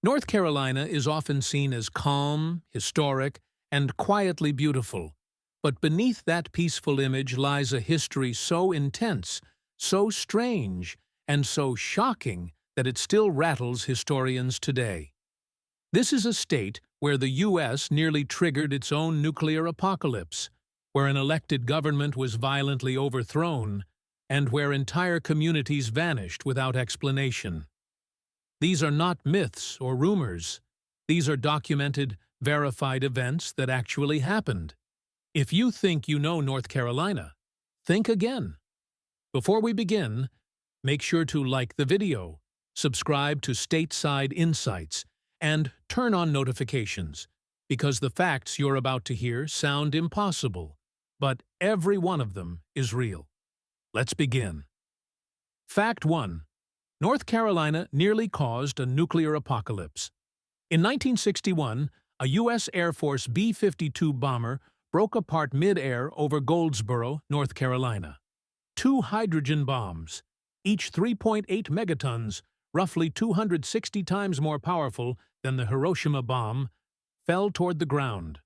North Carolina is often seen as calm, historic, and quietly beautiful, but beneath that peaceful image lies a history so intense, so strange, and so shocking that it still rattles historians today. This is a state where the U.S. nearly triggered its own nuclear apocalypse, where an elected government was violently overthrown, and where entire communities vanished without explanation. These are not myths or rumors. These are documented, verified events that actually happened. If you think you know North Carolina, think again. Before we begin, make sure to like the video, subscribe to Stateside Insights, and turn on notifications, because the facts you're about to hear sound impossible, but every one of them is real. Let's begin. Fact 1. North Carolina nearly caused a nuclear apocalypse. In 1961, a U.S. Air Force B-52 bomber broke apart mid-air over Goldsboro, North Carolina. Two hydrogen bombs, each 3.8 megatons, roughly 260 times more powerful than the Hiroshima bomb, fell toward the ground.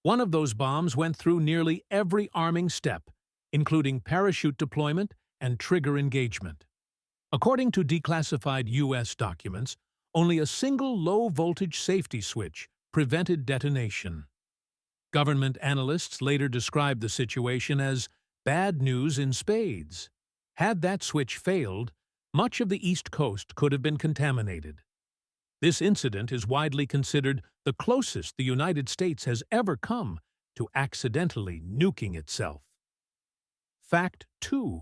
One of those bombs went through nearly every arming step, including parachute deployment and trigger engagement. According to declassified U.S. documents, only a single low-voltage safety switch prevented detonation. Government analysts later described the situation as bad news in spades. Had that switch failed, much of the East Coast could have been contaminated. This incident is widely considered the closest the United States has ever come to accidentally nuking itself. Fact 2.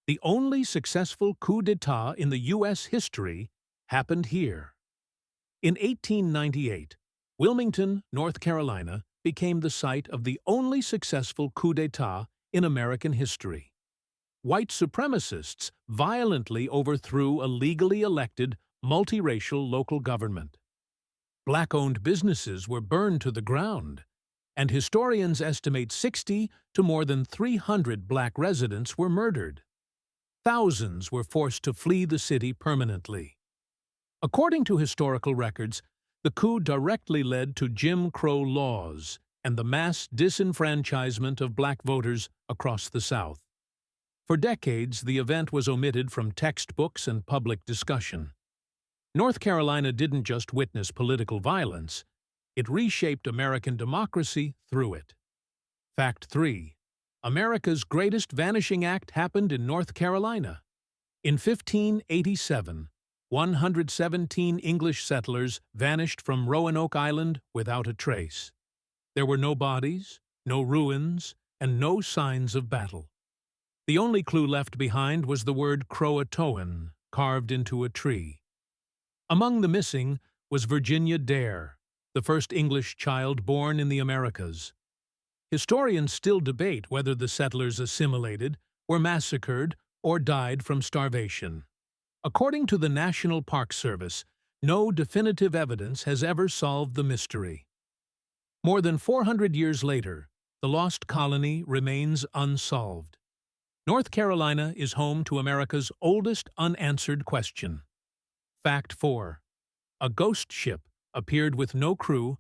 The only successful coup d'etat in the U.S. history happened here. In 1898, Wilmington, North Carolina, became the site of the only successful coup d'etat in American history. White supremacists violently overthrew a legally elected, multiracial local government. Black-owned businesses were burned to the ground, and historians estimate 60 to more than 300 black residents were murdered. Thousands were forced to flee the city permanently. According to historical records, the coup directly led to Jim Crow laws and the mass disenfranchisement of black voters across the South. For decades, the event was omitted from textbooks and public discussion. North Carolina didn't just witness political violence, it reshaped American democracy through it. Fact 3. America's greatest vanishing act happened in North Carolina. In 1587, 117 English settlers vanished from Roanoke Island without a trace. There were no bodies, no ruins, and no signs of battle. The only clue left behind was the word Croatoan, carved into a tree. Among the missing was Virginia Dare, the first English child born in the Americas. Historians still debate whether the settlers assimilated, were massacred, or died from starvation. According to the National Park Service, no definitive evidence has ever solved the mystery. More than 400 years later, the lost colony remains unsolved. North Carolina is home to America's oldest unanswered question. Fact 4. A ghost ship appeared with no crew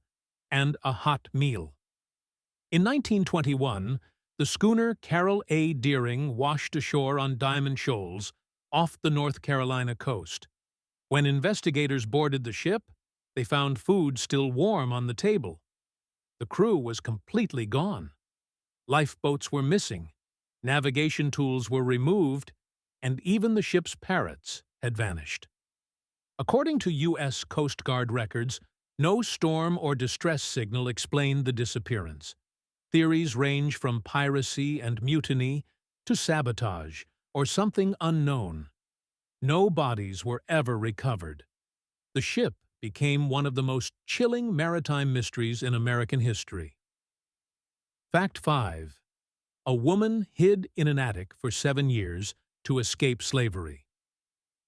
and a hot meal. In 1921, the schooner Carroll A. Deering washed ashore on Diamond Shoals, off the North Carolina coast. When investigators boarded the ship, they found food still warm on the table. The crew was completely gone. Lifeboats were missing, navigation tools were removed, and even the ship's parrots had vanished. According to U.S. Coast Guard records, no storm or distress signal explained the disappearance. Theories range from piracy and mutiny to sabotage or something unknown. No bodies were ever recovered. The ship became one of the most chilling maritime mysteries in American history. Fact 5. A woman hid in an attic for 7 years to escape slavery.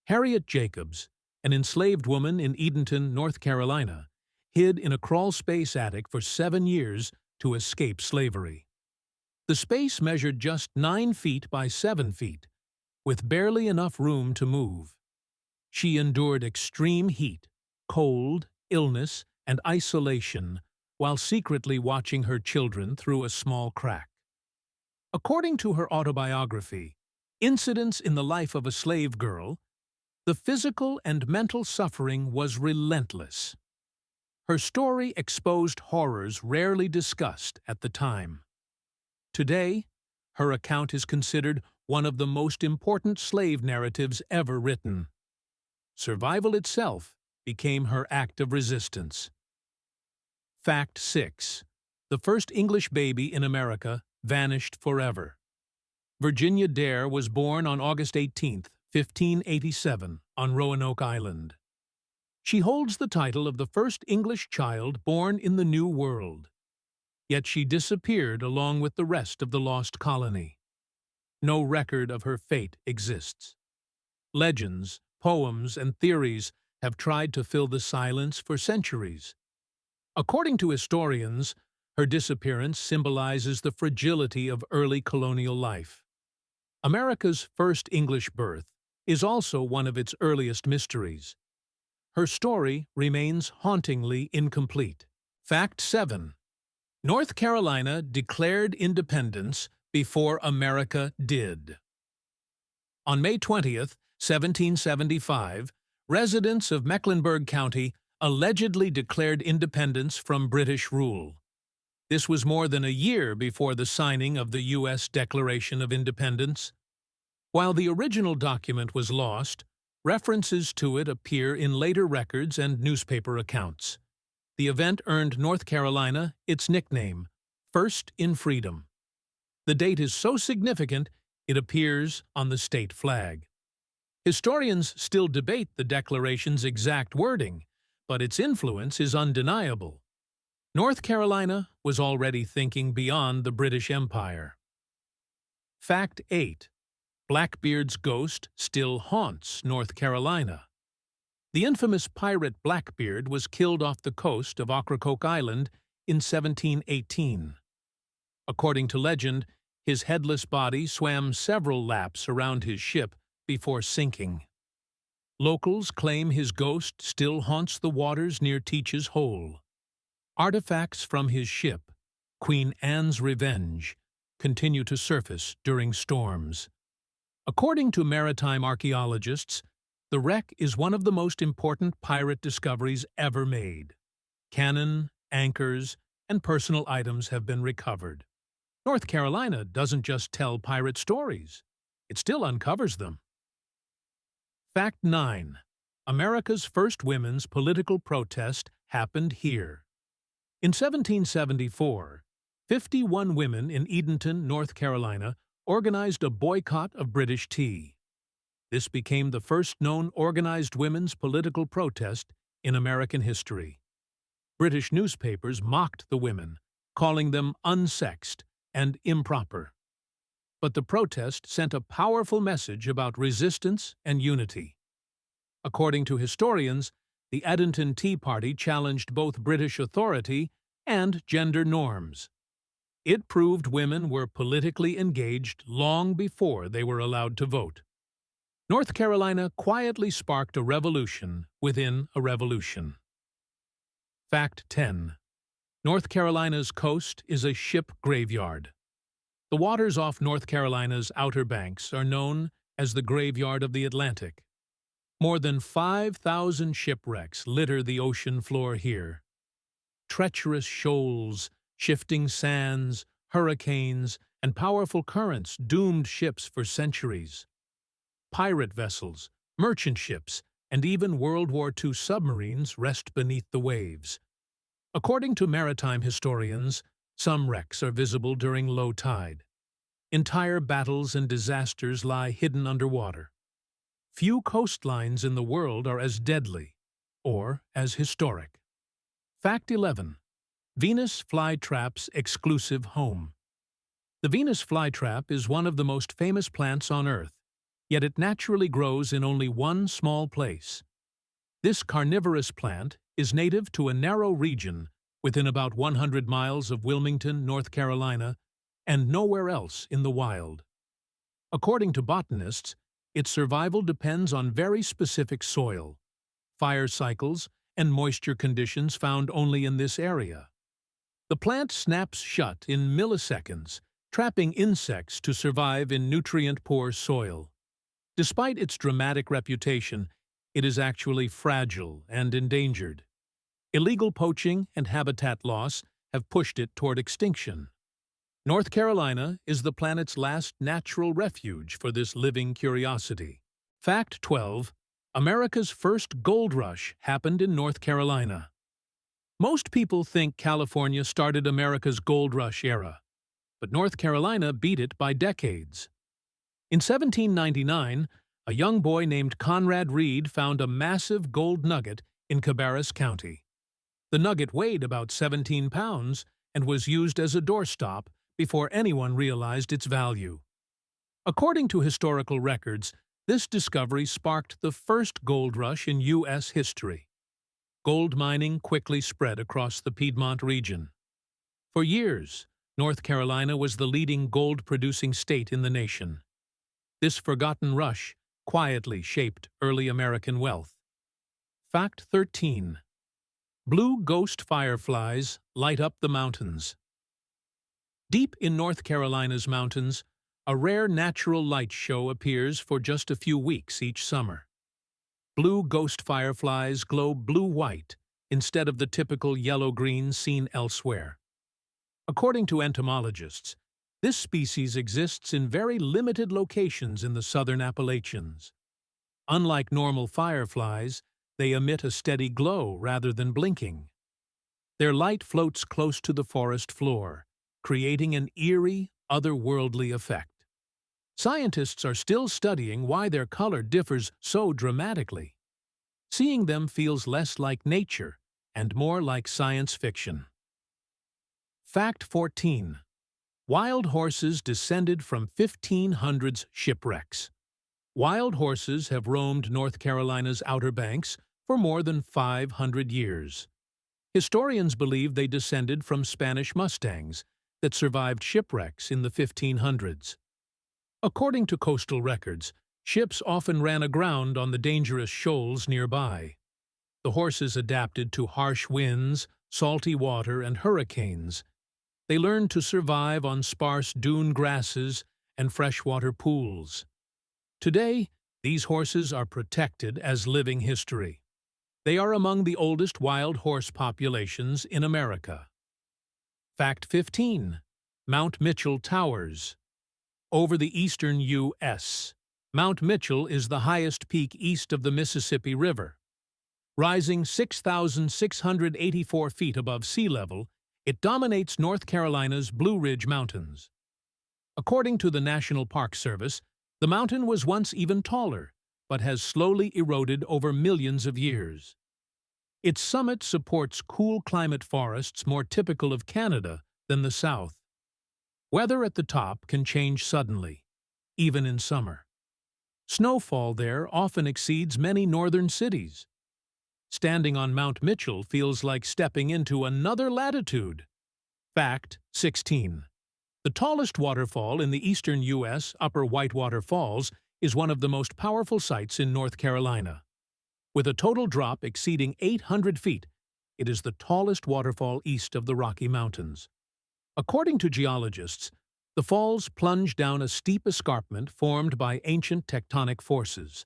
Harriet Jacobs, an enslaved woman in Edenton, North Carolina, hid in a crawl-space attic for 7 years to escape slavery. The space measured just 9 feet by 7 feet, with barely enough room to move. She endured extreme heat, cold, illness, and isolation, while secretly watching her children through a small crack. According to her autobiography, Incidents in the Life of a Slave Girl, the physical and mental suffering was relentless. Her story exposed horrors rarely discussed at the time. Today, her account is considered one of the most important slave narratives ever written. Survival itself became her act of resistance. Fact 6. The first English baby in America vanished forever. Virginia Dare was born on August 18, 1587, on Roanoke Island. She holds the title of the first English child born in the New World. Yet she disappeared along with the rest of the lost colony. No record of her fate exists. Legends, poems, and theories have tried to fill the silence for centuries. According to historians, her disappearance symbolizes the fragility of early colonial life. America's first English birth is also one of its earliest mysteries. Her story remains hauntingly incomplete. Fact 7. North Carolina declared independence before America did. On May 20, 1775, residents of Mecklenburg County allegedly declared independence from British rule. This was more than a year before the signing of the U.S. Declaration of Independence. While the original document was lost, references to it appear in later records and newspaper accounts. The event earned North Carolina its nickname, First in Freedom. The date is so significant it appears on the state flag. Historians still debate the Declaration's exact wording, but its influence is undeniable. North Carolina was already thinking beyond the British Empire. Fact 8. Blackbeard's ghost still haunts North Carolina. The infamous pirate Blackbeard was killed off the coast of Ocracoke Island in 1718. According to legend, his headless body swam several laps around his ship before sinking. Locals claim his ghost still haunts the waters near Teach's Hole. Artifacts from his ship, Queen Anne's Revenge, continue to surface during storms. According to maritime archaeologists, the wreck is one of the most important pirate discoveries ever made. Cannon, anchors, and personal items have been recovered. North Carolina doesn't just tell pirate stories, it still uncovers them. Fact 9. America's first women's political protest happened here. In 1774, 51 women in Edenton, North Carolina, organized a boycott of British tea. This became the first known organized women's political protest in American history. British newspapers mocked the women, calling them unsexed and improper. But the protest sent a powerful message about resistance and unity. According to historians, the Edenton Tea Party challenged both British authority and gender norms. It proved women were politically engaged long before they were allowed to vote. North Carolina quietly sparked a revolution within a revolution. Fact 10. North Carolina's coast is a ship graveyard. The waters off North Carolina's Outer Banks are known as the Graveyard of the Atlantic. More than 5,000 shipwrecks litter the ocean floor here. Treacherous shoals, shifting sands, hurricanes, and powerful currents doomed ships for centuries. Pirate vessels, merchant ships, and even World War II submarines rest beneath the waves. According to maritime historians, some wrecks are visible during low tide. Entire battles and disasters lie hidden underwater. Few coastlines in the world are as deadly or as historic. Fact 11. Venus flytrap's exclusive home. The Venus flytrap is one of the most famous plants on Earth, yet it naturally grows in only one small place. This carnivorous plant is native to a narrow region within about 100 miles of Wilmington, North Carolina, and nowhere else in the wild. According to botanists, its survival depends on very specific soil, fire cycles, and moisture conditions found only in this area. The plant snaps shut in milliseconds, trapping insects to survive in nutrient-poor soil. Despite its dramatic reputation, it is actually fragile and endangered. Illegal poaching and habitat loss have pushed it toward extinction. North Carolina is the planet's last natural refuge for this living curiosity. Fact 12. America's first gold rush happened in North Carolina. Most people think California started America's gold rush era, but North Carolina beat it by decades. In 1799, a young boy named Conrad Reed found a massive gold nugget in Cabarrus County. The nugget weighed about 17 pounds and was used as a doorstop before anyone realized its value. According to historical records, this discovery sparked the first gold rush in U.S. history. Gold mining quickly spread across the Piedmont region. For years, North Carolina was the leading gold-producing state in the nation. This forgotten rush quietly shaped early American wealth. Fact 13. Blue ghost fireflies light up the mountains. Deep in North Carolina's mountains, a rare natural light show appears for just a few weeks each summer. Blue ghost fireflies glow blue-white instead of the typical yellow-green seen elsewhere. According to entomologists, this species exists in very limited locations in the southern Appalachians. Unlike normal fireflies, they emit a steady glow rather than blinking. Their light floats close to the forest floor, creating an eerie, otherworldly effect. Scientists are still studying why their color differs so dramatically. Seeing them feels less like nature and more like science fiction. Fact 14. Wild horses descended from 1500s shipwrecks. Wild horses have roamed North Carolina's Outer Banks for more than 500 years. Historians believe they descended from Spanish mustangs that survived shipwrecks in the 1500s. According to coastal records, ships often ran aground on the dangerous shoals nearby. The horses adapted to harsh winds, salty water, and hurricanes. They learned to survive on sparse dune grasses and freshwater pools. Today, these horses are protected as living history. They are among the oldest wild horse populations in America. Fact 15. Mount Mitchell towers. Over the eastern U.S., Mount Mitchell is the highest peak east of the Mississippi River. Rising 6,684 feet above sea level, it dominates North Carolina's Blue Ridge Mountains. According to the National Park Service, the mountain was once even taller, but has slowly eroded over millions of years. Its summit supports cool climate forests more typical of Canada than the South. Weather at the top can change suddenly, even in summer. Snowfall there often exceeds many northern cities. Standing on Mount Mitchell feels like stepping into another latitude. Fact 16. The tallest waterfall in the eastern U.S., Upper Whitewater Falls, is one of the most powerful sites in North Carolina. With a total drop exceeding 800 feet, it is the tallest waterfall east of the Rocky Mountains. According to geologists, the falls plunge down a steep escarpment formed by ancient tectonic forces.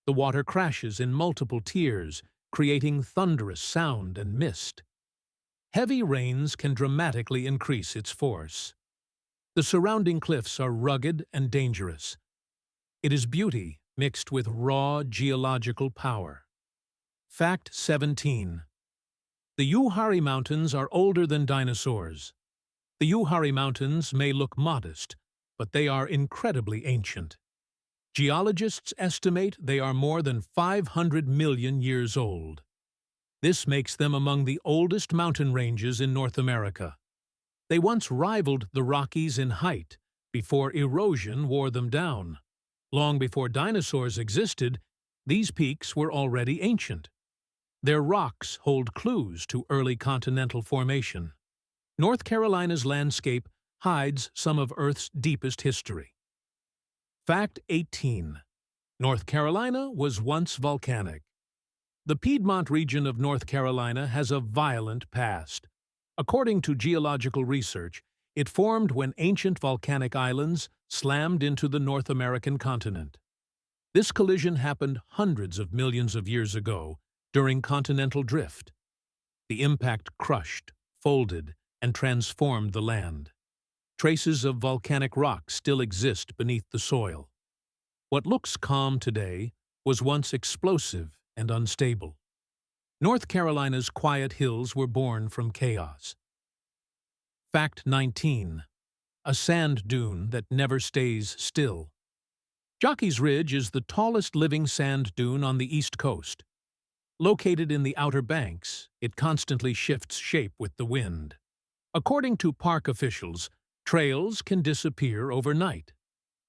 The water crashes in multiple tiers, creating thunderous sound and mist. Heavy rains can dramatically increase its force. The surrounding cliffs are rugged and dangerous. It is beauty mixed with raw geological power. Fact 17. The Uwharrie Mountains are older than dinosaurs. The Uwharrie Mountains may look modest, but they are incredibly ancient. Geologists estimate they are more than 500 million years old. This makes them among the oldest mountain ranges in North America. They once rivaled the Rockies in height before erosion wore them down. Long before dinosaurs existed, these peaks were already ancient. Their rocks hold clues to early continental formation. North Carolina's landscape hides some of Earth's deepest history. Fact 18. North Carolina was once volcanic. The Piedmont region of North Carolina has a violent past. According to geological research, it formed when ancient volcanic islands slammed into the North American continent. This collision happened hundreds of millions of years ago during continental drift. The impact crushed, folded, and transformed the land. Traces of volcanic rock still exist beneath the soil. What looks calm today was once explosive and unstable. North Carolina's quiet hills were born from chaos. Fact 19. A sand dune that never stays still. Jockey's Ridge is the tallest living sand dune on the East Coast. Located in the Outer Banks, it constantly shifts shape with the wind. According to park officials, trails can disappear overnight.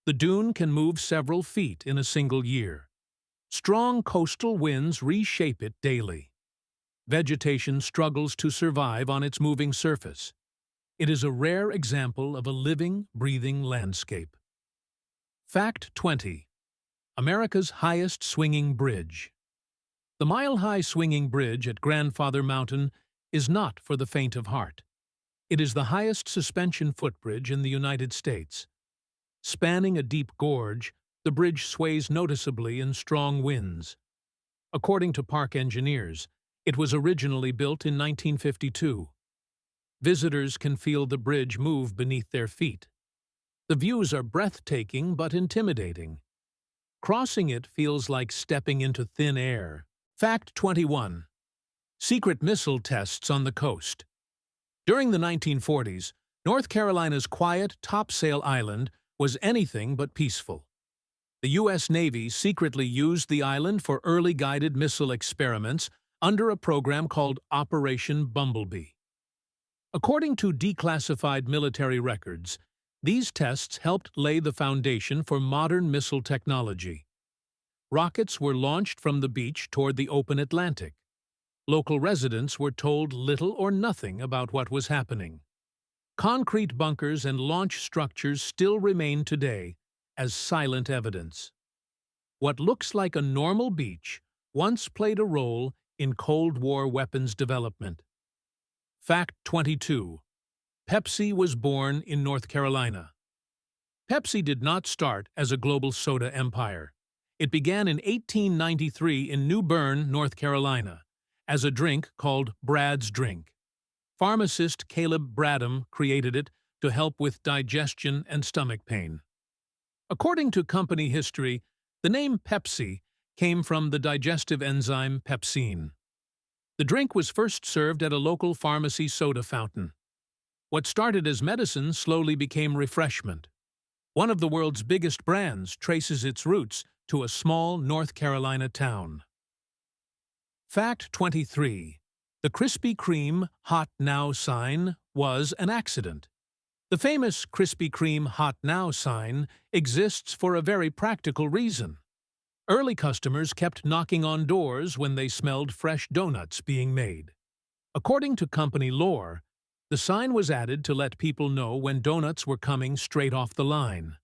The dune can move several feet in a single year. Strong coastal winds reshape it daily. Vegetation struggles to survive on its moving surface. It is a rare example of a living, breathing landscape. Fact 20. America's highest swinging bridge. The mile-high swinging bridge at Grandfather Mountain is not for the faint of heart. It is the highest suspension footbridge in the United States. Spanning a deep gorge, the bridge sways noticeably in strong winds. According to park engineers, it was originally built in 1952. Visitors can feel the bridge move beneath their feet. The views are breathtaking but intimidating. Crossing it feels like stepping into thin air. Fact 21. Secret missile tests on the coast. During the 1940s, North Carolina's quiet Topsail Island was anything but peaceful. The U.S. Navy secretly used the island for early guided missile experiments under a program called Operation Bumblebee. According to declassified military records, these tests helped lay the foundation for modern missile technology. Rockets were launched from the beach toward the open Atlantic. Local residents were told little or nothing about what was happening. Concrete bunkers and launch structures still remain today as silent evidence. What looks like a normal beach once played a role in Cold War weapons development. Fact 22. Pepsi was born in North Carolina. Pepsi did not start as a global soda empire. It began in 1893 in New Bern, North Carolina, as a drink called Brad's Drink. Pharmacist Caleb Bradham created it to help with digestion and stomach pain. According to company history, the name Pepsi came from the digestive enzyme pepsine. The drink was first served at a local pharmacy soda fountain. What started as medicine slowly became refreshment. One of the world's biggest brands traces its roots to a small North Carolina town. Fact 23. The Krispy Kreme Hot Now sign was an accident. The famous Krispy Kreme Hot Now sign exists for a very practical reason. Early customers kept knocking on doors when they smelled fresh donuts being made. According to company lore, the sign was added to let people know when donuts were coming straight off the line.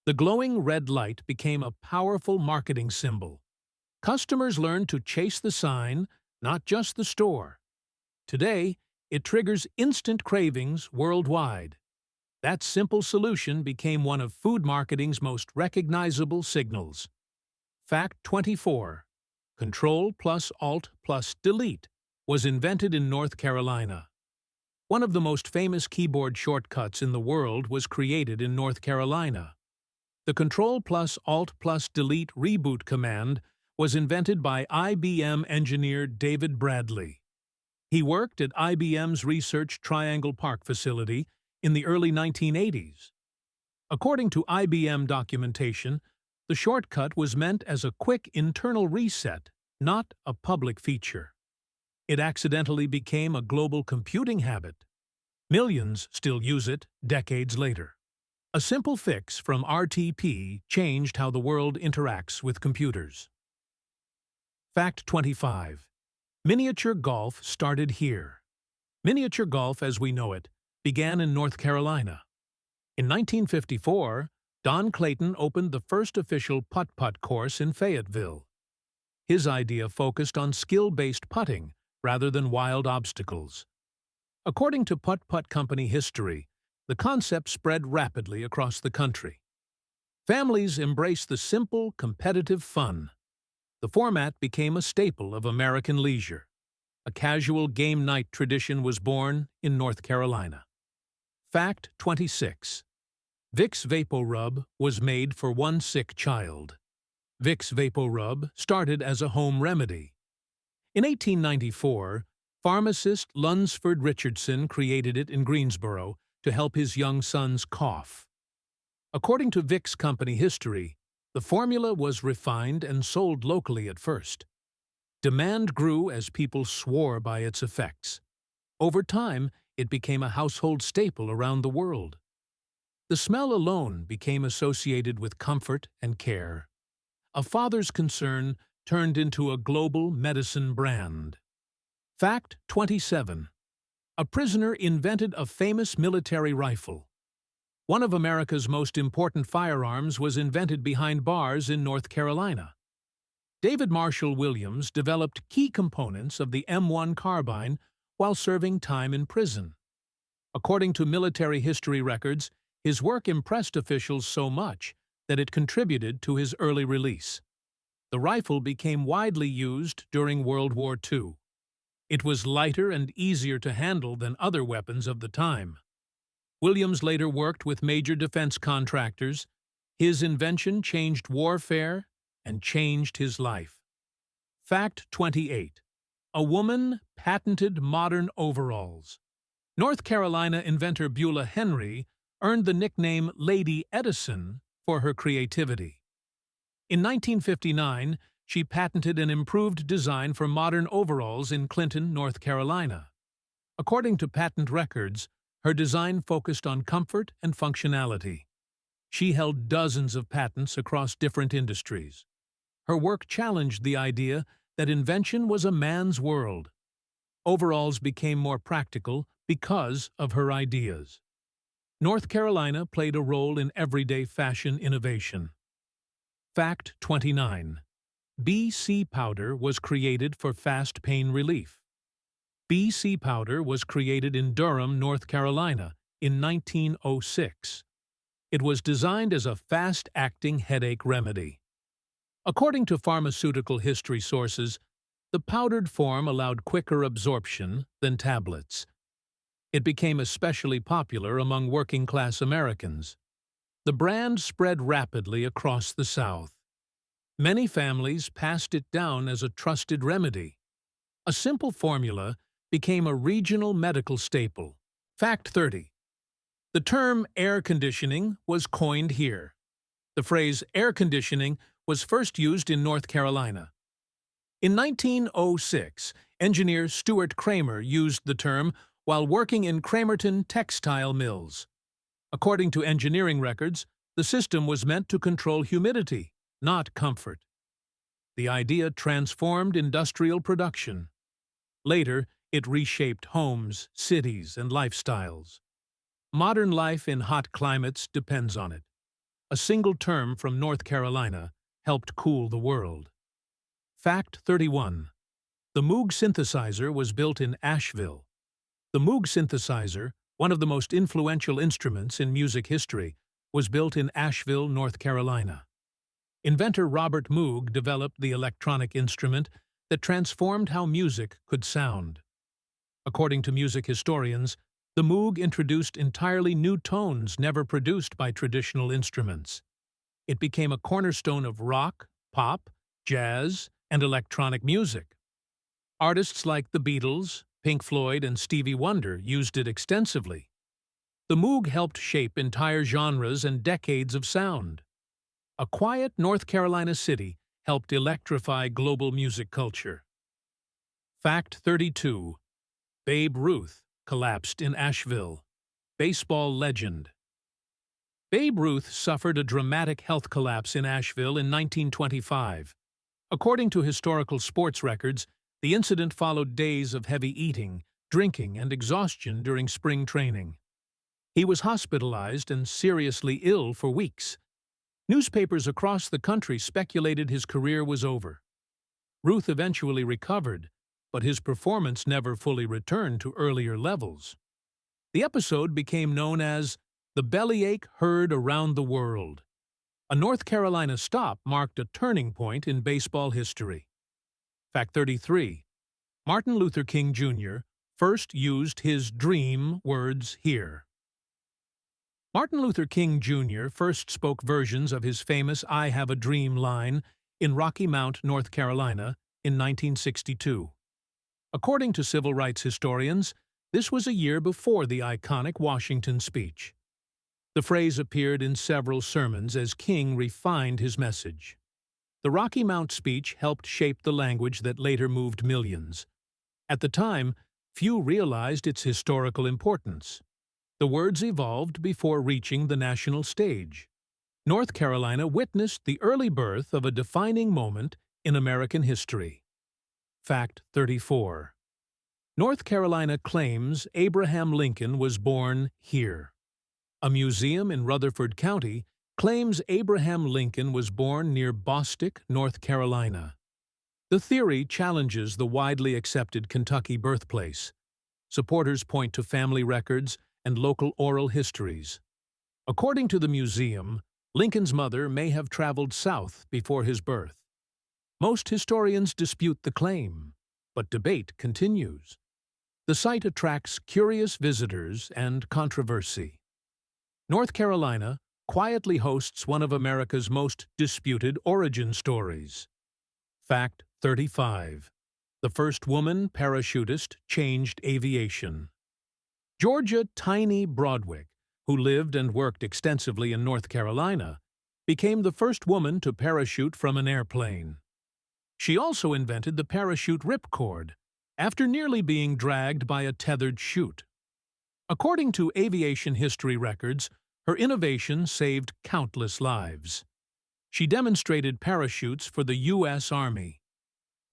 The glowing red light became a powerful marketing symbol. Customers learned to chase the sign, not just the store. Today, it triggers instant cravings worldwide. That simple solution became one of food marketing's most recognizable signals. Fact 24. Control plus Alt plus Delete was invented in North Carolina. One of the most famous keyboard shortcuts in the world was created in North Carolina. The Control plus Alt plus Delete reboot command was invented by IBM engineer David Bradley. He worked at IBM's Research Triangle Park facility in the early 1980s. According to IBM documentation, the shortcut was meant as a quick internal reset, not a public feature. It accidentally became a global computing habit. Millions still use it decades later. A simple fix from RTP changed how the world interacts with computers. Fact 25. Miniature golf started here. Miniature golf, as we know it, began in North Carolina. In 1954, Don Clayton opened the first official putt-putt course in Fayetteville. His idea focused on skill-based putting rather than wild obstacles. According to Putt-Putt Company history, the concept spread rapidly across the country. Families embraced the simple, competitive fun. The format became a staple of American leisure. A casual game night tradition was born in North Carolina. Fact 26. Vicks VapoRub was made for one sick child. Vicks VapoRub started as a home remedy. In 1894, pharmacist Lunsford Richardson created it in Greensboro to help his young son's cough. According to Vicks Company history, the formula was refined and sold locally at first. Demand grew as people swore by its effects. Over time, it became a household staple around the world. The smell alone became associated with comfort and care. A father's concern turned into a global medicine brand. Fact 27. A prisoner invented a famous military rifle. One of America's most important firearms was invented behind bars in North Carolina. David Marshall Williams developed key components of the M1 carbine while serving time in prison. According to military history records, his work impressed officials so much that it contributed to his early release. The rifle became widely used during World War II. It was lighter and easier to handle than other weapons of the time. Williams later worked with major defense contractors. His invention changed warfare and changed his life. Fact 28. A woman patented modern overalls. North Carolina inventor Beulah Henry earned the nickname Lady Edison for her creativity. In 1959, she patented an improved design for modern overalls in Clinton, North Carolina. According to patent records, her design focused on comfort and functionality. She held dozens of patents across different industries. Her work challenged the idea that invention was a man's world. Overalls became more practical because of her ideas. North Carolina played a role in everyday fashion innovation. Fact 29. BC powder was created for fast pain relief. BC powder was created in Durham, North Carolina, in 1906. It was designed as a fast-acting headache remedy. According to pharmaceutical history sources, the powdered form allowed quicker absorption than tablets. It became especially popular among working-class Americans. The brand spread rapidly across the South. Many families passed it down as a trusted remedy. A simple formula became a regional medical staple. Fact 30. The term air conditioning was coined here. The phrase air conditioning was first used in North Carolina. In 1906, engineer Stuart Kramer used the term while working in Cramerton textile mills. According to engineering records, the system was meant to control humidity, not comfort. The idea transformed industrial production. Later, it reshaped homes, cities, and lifestyles. Modern life in hot climates depends on it. A single term from North Carolina helped cool the world. Fact 31. The Moog synthesizer was built in Asheville. The Moog synthesizer, one of the most influential instruments in music history, was built in Asheville, North Carolina. Inventor Robert Moog developed the electronic instrument that transformed how music could sound. According to music historians, the Moog introduced entirely new tones never produced by traditional instruments. It became a cornerstone of rock, pop, jazz, and electronic music. Artists like the Beatles, Pink Floyd, and Stevie Wonder used it extensively. The Moog helped shape entire genres and decades of sound. A quiet North Carolina city helped electrify global music culture. Fact 32. Babe Ruth collapsed in Asheville. Baseball legend. Babe Ruth suffered a dramatic health collapse in Asheville in 1925. According to historical sports records, the incident followed days of heavy eating, drinking, and exhaustion during spring training. He was hospitalized and seriously ill for weeks. Newspapers across the country speculated his career was over. Ruth eventually recovered, but his performance never fully returned to earlier levels. The episode became known as the Bellyache Heard Around the World. A North Carolina stop marked a turning point in baseball history. Fact 33. Martin Luther King Jr. first used his dream words here. Martin Luther King Jr. first spoke versions of his famous "I Have a Dream" line in Rocky Mount, North Carolina, in 1962. According to civil rights historians, this was a year before the iconic Washington speech. The phrase appeared in several sermons as King refined his message. The Rocky Mount speech helped shape the language that later moved millions. At the time, few realized its historical importance. The words evolved before reaching the national stage. North Carolina witnessed the early birth of a defining moment in American history. Fact 34. North Carolina claims Abraham Lincoln was born here. A museum in Rutherford County claims Abraham Lincoln was born near Bostic, North Carolina. The theory challenges the widely accepted Kentucky birthplace. Supporters point to family records and local oral histories. According to the museum, Lincoln's mother may have traveled south before his birth. Most historians dispute the claim, but debate continues. The site attracts curious visitors and controversy. North Carolina quietly hosts one of America's most disputed origin stories. Fact 35. The first woman parachutist changed aviation. Georgia Tiny Broadwick, who lived and worked extensively in North Carolina, became the first woman to parachute from an airplane. She also invented the parachute ripcord, after nearly being dragged by a tethered chute. According to aviation history records, her innovation saved countless lives. She demonstrated parachutes for the U.S. Army.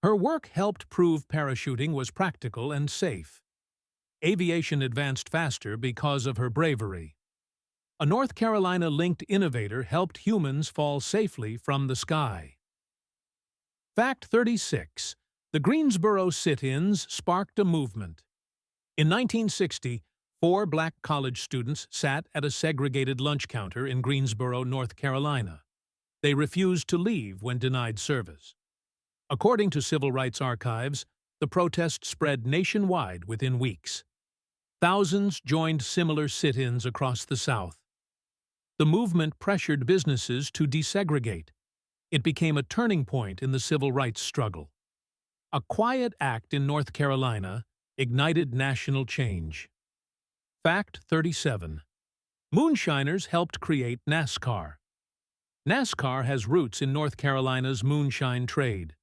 Her work helped prove parachuting was practical and safe. Aviation advanced faster because of her bravery. A North Carolina-linked innovator helped humans fall safely from the sky. Fact 36. The Greensboro sit-ins sparked a movement. In 1960, 4 black college students sat at a segregated lunch counter in Greensboro, North Carolina. They refused to leave when denied service. According to civil rights archives, the protest spread nationwide within weeks. Thousands joined similar sit-ins across the South. The movement pressured businesses to desegregate. It became a turning point in the civil rights struggle. A quiet act in North Carolina ignited national change. Fact 37. Moonshiners helped create NASCAR. NASCAR has roots in North Carolina's moonshine trade.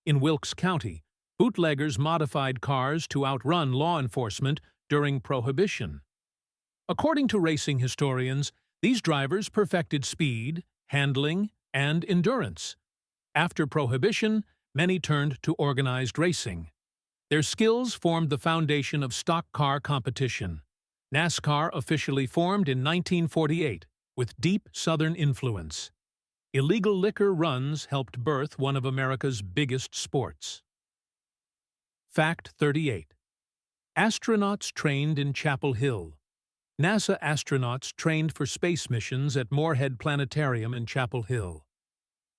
In Wilkes County, bootleggers modified cars to outrun law enforcement during Prohibition. According to racing historians, these drivers perfected speed, handling, and endurance. After Prohibition, many turned to organized racing. Their skills formed the foundation of stock car competition. NASCAR officially formed in 1948, with deep Southern influence. Illegal liquor runs helped birth one of America's biggest sports. Fact 38. Astronauts trained in Chapel Hill. NASA astronauts trained for space missions at Moorhead Planetarium in Chapel Hill.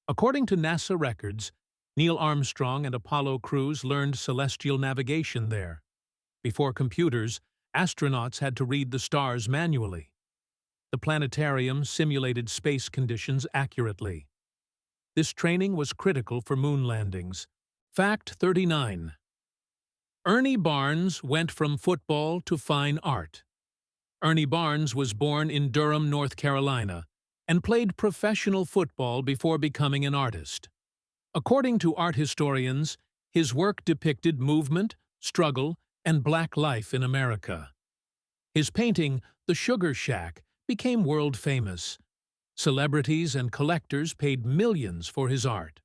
According to NASA records, Neil Armstrong and Apollo crews learned celestial navigation there. Before computers, astronauts had to read the stars manually. The planetarium simulated space conditions accurately. This training was critical for moon landings. Fact 39. Ernie Barnes went from football to fine art. Ernie Barnes was born in Durham, North Carolina, and played professional football before becoming an artist. According to art historians, his work depicted movement, struggle, and black life in America. His painting, The Sugar Shack, became world famous. Celebrities and collectors paid millions for his art.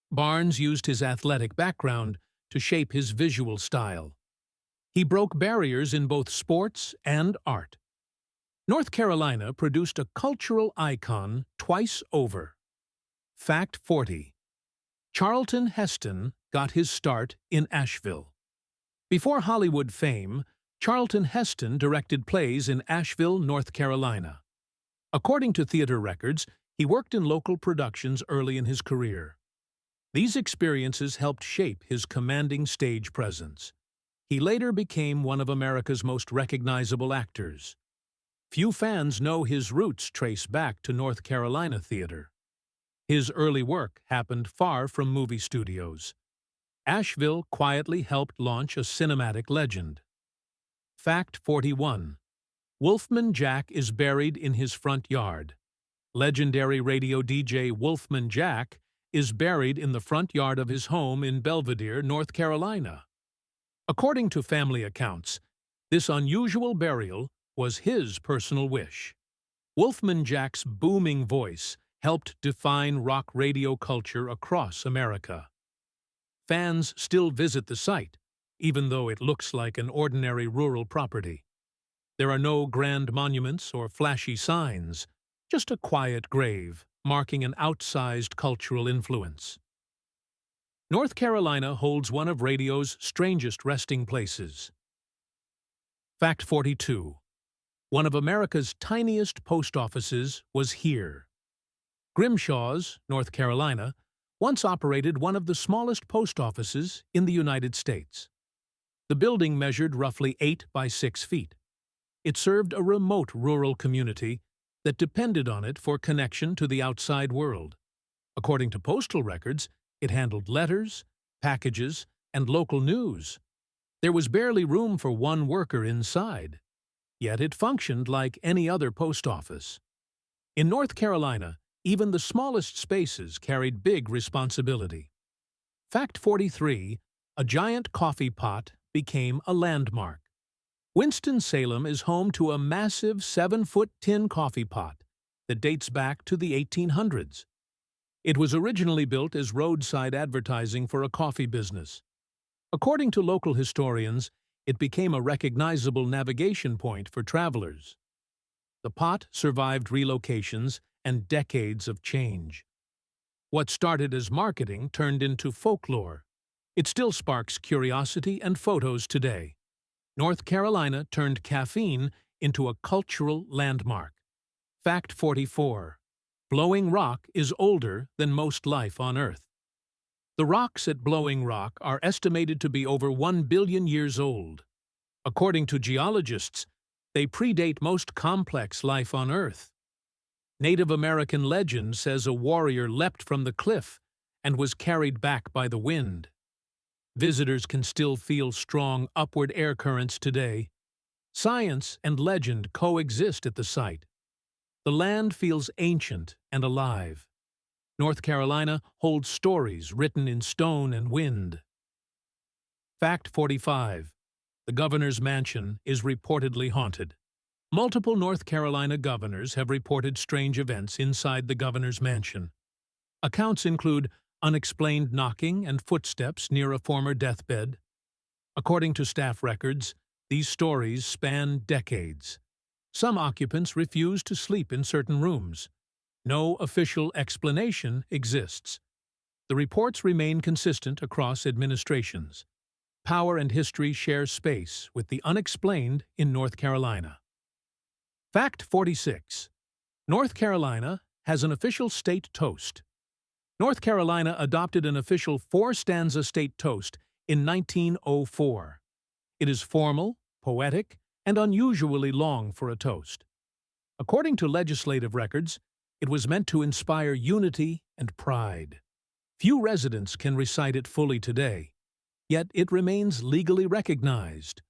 Barnes used his athletic background to shape his visual style. He broke barriers in both sports and art. North Carolina produced a cultural icon twice over. Fact 40. Charlton Heston got his start in Asheville. Before Hollywood fame, Charlton Heston directed plays in Asheville, North Carolina. According to theater records, he worked in local productions early in his career. These experiences helped shape his commanding stage presence. He later became one of America's most recognizable actors. Few fans know his roots trace back to North Carolina theater. His early work happened far from movie studios. Asheville quietly helped launch a cinematic legend. Fact 41. Wolfman Jack is buried in his front yard. Legendary radio DJ Wolfman Jack is buried in the front yard of his home in Belvidere, North Carolina. According to family accounts, this unusual burial was his personal wish. Wolfman Jack's booming voice helped define rock radio culture across America. Fans still visit the site, even though it looks like an ordinary rural property. There are no grand monuments or flashy signs, just a quiet grave marking an outsized cultural influence. North Carolina holds one of radio's strangest resting places. Fact 42. One of America's tiniest post offices was here. Grimshaw's, North Carolina, once operated one of the smallest post offices in the United States. The building measured roughly 8 by 6 feet. It served a remote rural community that depended on it for connection to the outside world. According to postal records, it handled letters, packages, and local news. There was barely room for one worker inside, yet it functioned like any other post office. In North Carolina, even the smallest spaces carried big responsibility. Fact 43. A giant coffee pot became a landmark. Winston-Salem is home to a massive 7-foot tin coffee pot that dates back to the 1800s. It was originally built as roadside advertising for a coffee business. According to local historians, it became a recognizable navigation point for travelers. The pot survived relocations and decades of change. What started as marketing turned into folklore. It still sparks curiosity and photos today. North Carolina turned caffeine into a cultural landmark. Fact 44. Blowing Rock is older than most life on Earth. The rocks at Blowing Rock are estimated to be over 1 billion years old. According to geologists, they predate most complex life on Earth. Native American legend says a warrior leapt from the cliff and was carried back by the wind. Visitors can still feel strong upward air currents today. Science and legend coexist at the site. The land feels ancient and alive. North Carolina holds stories written in stone and wind. Fact 45. The governor's mansion is reportedly haunted. Multiple North Carolina governors have reported strange events inside the governor's mansion. Accounts include unexplained knocking and footsteps near a former deathbed. According to staff records, these stories span decades. Some occupants refuse to sleep in certain rooms. No official explanation exists. The reports remain consistent across administrations. Power and history share space with the unexplained in North Carolina. Fact 46. North Carolina has an official state toast. North Carolina adopted an official 4-stanza state toast in 1904. It is formal, poetic, and unusually long for a toast. According to legislative records, it was meant to inspire unity and pride. Few residents can recite it fully today, yet it remains legally recognized.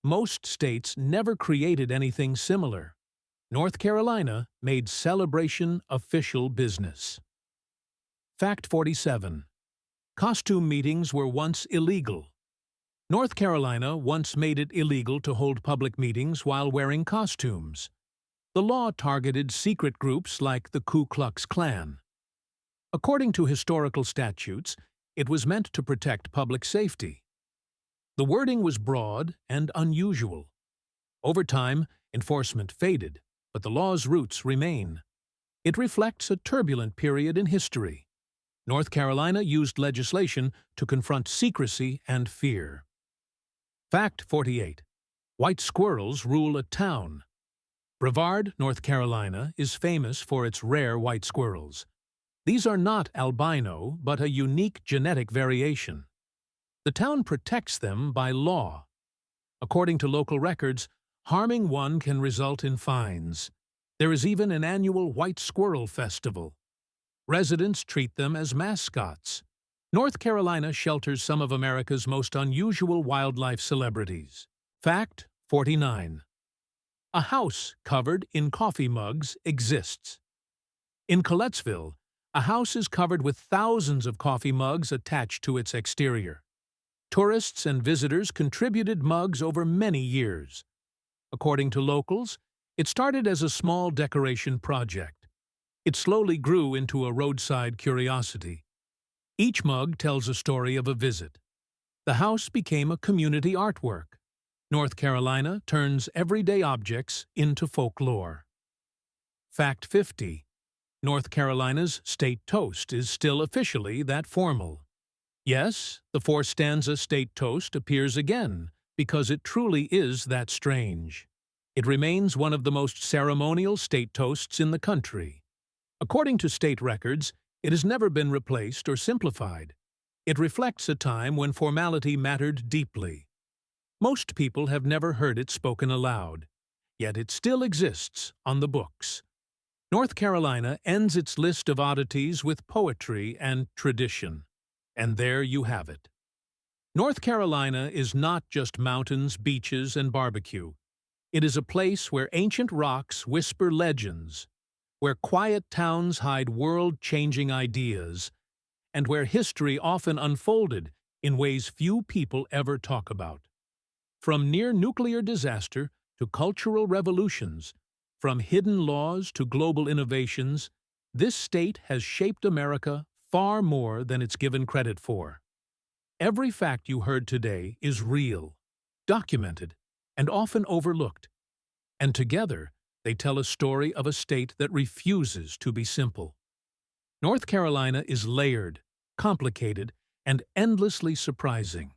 Most states never created anything similar. North Carolina made celebration official business. Fact 47. Costume meetings were once illegal. North Carolina once made it illegal to hold public meetings while wearing costumes. The law targeted secret groups like the Ku Klux Klan. According to historical statutes, it was meant to protect public safety. The wording was broad and unusual. Over time, enforcement faded, but the law's roots remain. It reflects a turbulent period in history. North Carolina used legislation to confront secrecy and fear. Fact 48. White squirrels rule a town. Brevard, North Carolina, is famous for its rare white squirrels. These are not albino, but a unique genetic variation. The town protects them by law. According to local records, harming one can result in fines. There is even an annual White Squirrel Festival. Residents treat them as mascots. North Carolina shelters some of America's most unusual wildlife celebrities. Fact 49. A house covered in coffee mugs exists. In Collettsville, a house is covered with thousands of coffee mugs attached to its exterior. Tourists and visitors contributed mugs over many years. According to locals, it started as a small decoration project. It slowly grew into a roadside curiosity. Each mug tells a story of a visit. The house became a community artwork. North Carolina turns everyday objects into folklore. Fact 50. North Carolina's state toast is still officially that formal. Yes, the four-stanza state toast appears again, because it truly is that strange. It remains one of the most ceremonial state toasts in the country. According to state records, it has never been replaced or simplified. It reflects a time when formality mattered deeply. Most people have never heard it spoken aloud, yet it still exists on the books. North Carolina ends its list of oddities with poetry and tradition. And there you have it. North Carolina is not just mountains, beaches, and barbecue. It is a place where ancient rocks whisper legends, where quiet towns hide world-changing ideas, and where history often unfolded in ways few people ever talk about. From near-nuclear disaster to cultural revolutions, from hidden laws to global innovations, this state has shaped America far more than it's given credit for. Every fact you heard today is real, documented, and often overlooked. And together, they tell a story of a state that refuses to be simple. North Carolina is layered, complicated, and endlessly surprising.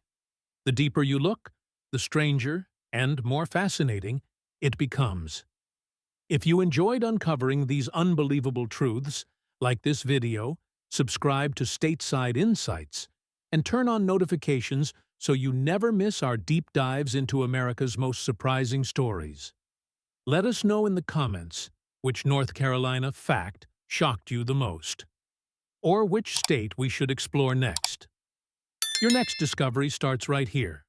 The deeper you look, the stranger and more fascinating it becomes. If you enjoyed uncovering these unbelievable truths, like this video, subscribe to Stateside Insights, and turn on notifications so you never miss our deep dives into America's most surprising stories. Let us know in the comments which North Carolina fact shocked you the most, or which state we should explore next. Your next discovery starts right here.